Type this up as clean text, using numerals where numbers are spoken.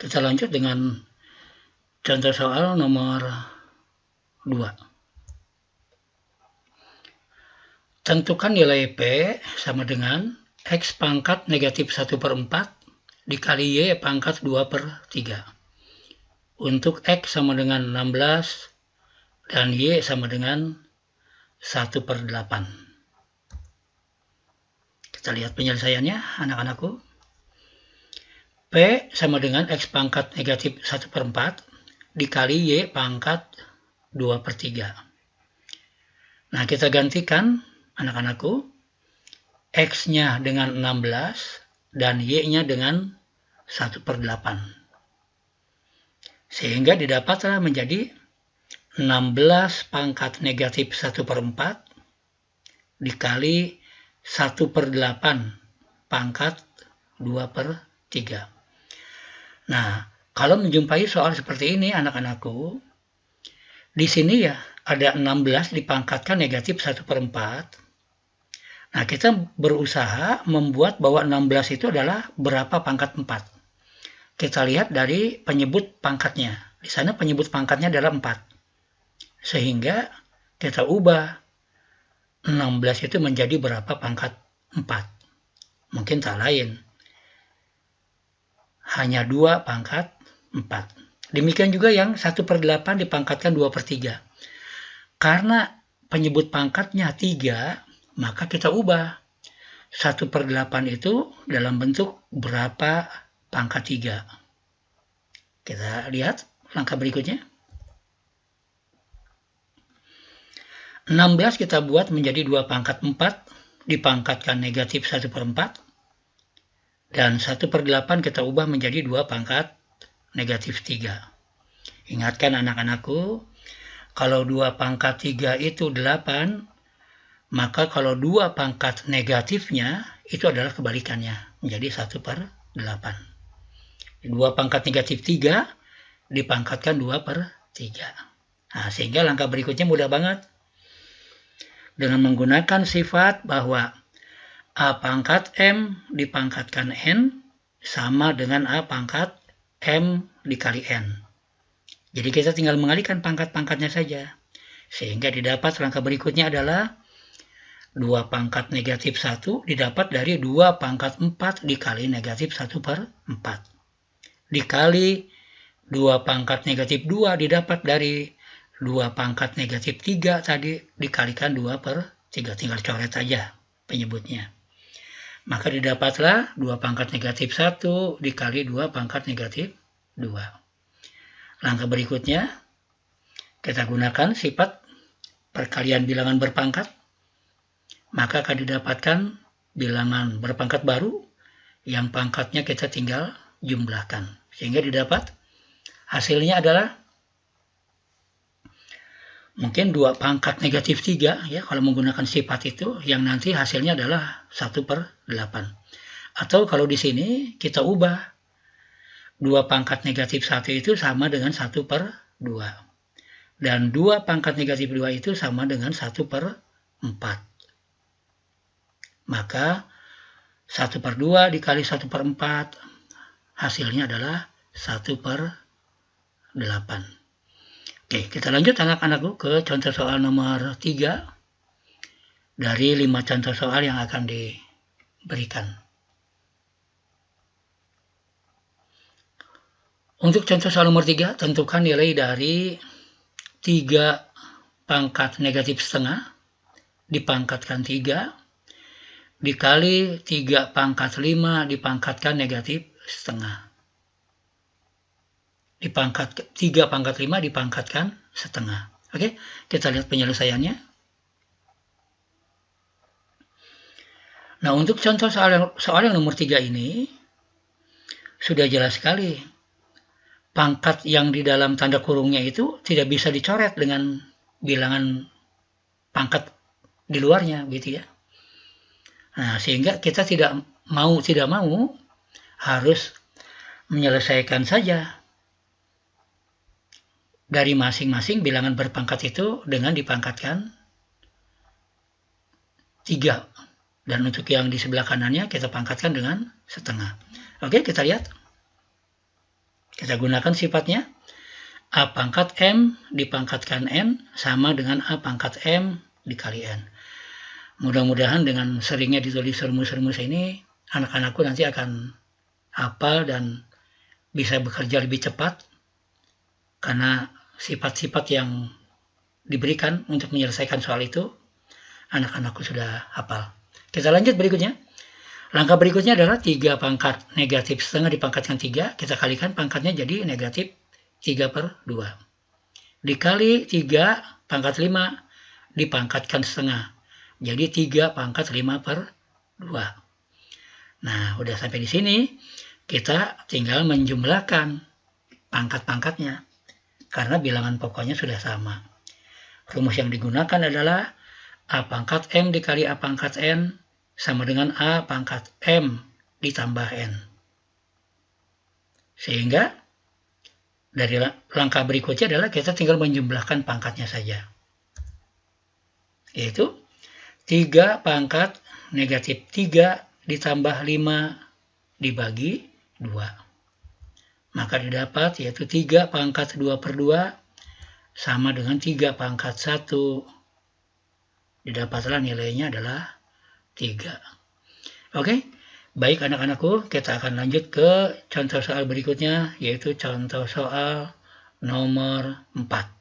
Kita lanjut dengan contoh soal nomor 2. Tentukan nilai P sama dengan X pangkat negatif 1/4 dikali Y pangkat 2/3. Untuk X sama dengan 16 dan Y sama dengan 1/8. Kita lihat penyelesaiannya, anak-anakku. P sama dengan X pangkat negatif 1/4 dikali Y pangkat 2/3. Nah, kita gantikan, anak-anakku, X-nya dengan 16 dan Y-nya dengan 1/8. Sehingga didapatlah menjadi 16 pangkat negatif 1/4 dikali 1/8 pangkat 2/3. Nah, kalau menjumpai soal seperti ini, anak-anakku, di sini ya ada 16 dipangkatkan negatif 1/4. Nah, kita berusaha membuat bahwa 16 itu adalah berapa pangkat 4. Kita lihat dari penyebut pangkatnya. Di sana penyebut pangkatnya adalah 4. Sehingga kita ubah 16 itu menjadi berapa pangkat 4. Mungkin tak lain. Hanya 2 pangkat 4. Demikian juga yang 1/8 dipangkatkan 2/3. Karena penyebut pangkatnya 3, maka kita ubah 1/8 itu dalam bentuk berapa pangkat 3. Kita lihat langkah berikutnya. 16 kita buat menjadi 2 pangkat 4 dipangkatkan negatif 1/4. Dan 1/8 kita ubah menjadi 2 pangkat negatif 3. Ingatkan anak-anakku, kalau 2 pangkat 3 itu 8, maka kalau 2 pangkat negatifnya itu adalah kebalikannya, menjadi 1/8. 2 pangkat negatif 3 dipangkatkan 2/3. Nah, sehingga langkah berikutnya mudah banget. Dengan menggunakan sifat bahwa A pangkat M dipangkatkan N sama dengan A pangkat M dikali N. Jadi kita tinggal mengalihkan pangkat-pangkatnya saja. Sehingga didapat langkah berikutnya adalah 2 pangkat negatif 1 didapat dari 2 pangkat 4 dikali negatif 1/4. Dikali 2 pangkat negatif 2 didapat dari 2 pangkat negatif 3 tadi dikalikan 2/3. Tinggal coret saja penyebutnya. Maka didapatlah 2 pangkat negatif 1 dikali 2 pangkat negatif 2. Langkah berikutnya, kita gunakan sifat perkalian bilangan berpangkat. Maka akan didapatkan bilangan berpangkat baru yang pangkatnya kita tinggal jumlahkan. Sehingga didapat hasilnya adalah mungkin 2 pangkat negatif 3 ya kalau menggunakan sifat itu, yang nanti hasilnya adalah 1/8. Atau kalau di sini kita ubah 2 pangkat negatif 1 itu sama dengan 1/2. Dan 2 pangkat negatif 2 itu sama dengan 1/4. Maka 1/2 dikali 1/4 hasilnya adalah 1/8. Oke, kita lanjut anak-anakku ke contoh soal nomor 3 dari 5 contoh soal yang akan diberikan. Untuk contoh soal nomor 3, tentukan nilai dari 3 pangkat negatif setengah dipangkatkan 3 dikali 3 pangkat 5 dipangkatkan negatif setengah. 3 pangkat 5 dipangkatkan setengah. Oke, kita lihat penyelesaiannya. Nah, untuk contoh soal yang nomor 3 ini, sudah jelas sekali. Pangkat yang di dalam tanda kurungnya itu tidak bisa dicoret dengan bilangan pangkat di luarnya, gitu ya. Nah, sehingga kita tidak mau harus menyelesaikan saja dari masing-masing bilangan berpangkat itu dengan dipangkatkan 3. Dan untuk yang di sebelah kanannya kita pangkatkan dengan setengah. Oke, kita lihat. Kita gunakan sifatnya. A pangkat M dipangkatkan N sama dengan A pangkat M dikali N. Mudah-mudahan dengan seringnya ditulis rumus-rumus ini, anak-anakku nanti akan hafal dan bisa bekerja lebih cepat, karena sifat-sifat yang diberikan untuk menyelesaikan soal itu, anak-anakku sudah hafal. Kita lanjut berikutnya. Langkah berikutnya adalah 3 pangkat negatif setengah dipangkatkan 3, kita kalikan pangkatnya jadi negatif 3/2. Dikali 3 pangkat 5 dipangkatkan setengah. Jadi 3 pangkat 5/2. Nah, udah sampai di sini, kita tinggal menjumlahkan pangkat-pangkatnya. Karena bilangan pokoknya sudah sama. Rumus yang digunakan adalah A pangkat M dikali A pangkat N sama dengan A pangkat M ditambah N. Sehingga dari langkah berikutnya adalah kita tinggal menjumlahkan pangkatnya saja. Yaitu 3 pangkat negatif 3 ditambah 5 dibagi 2. Maka didapat yaitu 3 pangkat 2/2 sama dengan 3 pangkat 1. Didapatlah nilainya adalah 3. Oke, baik anak-anakku, kita akan lanjut ke contoh soal berikutnya, yaitu contoh soal nomor 4.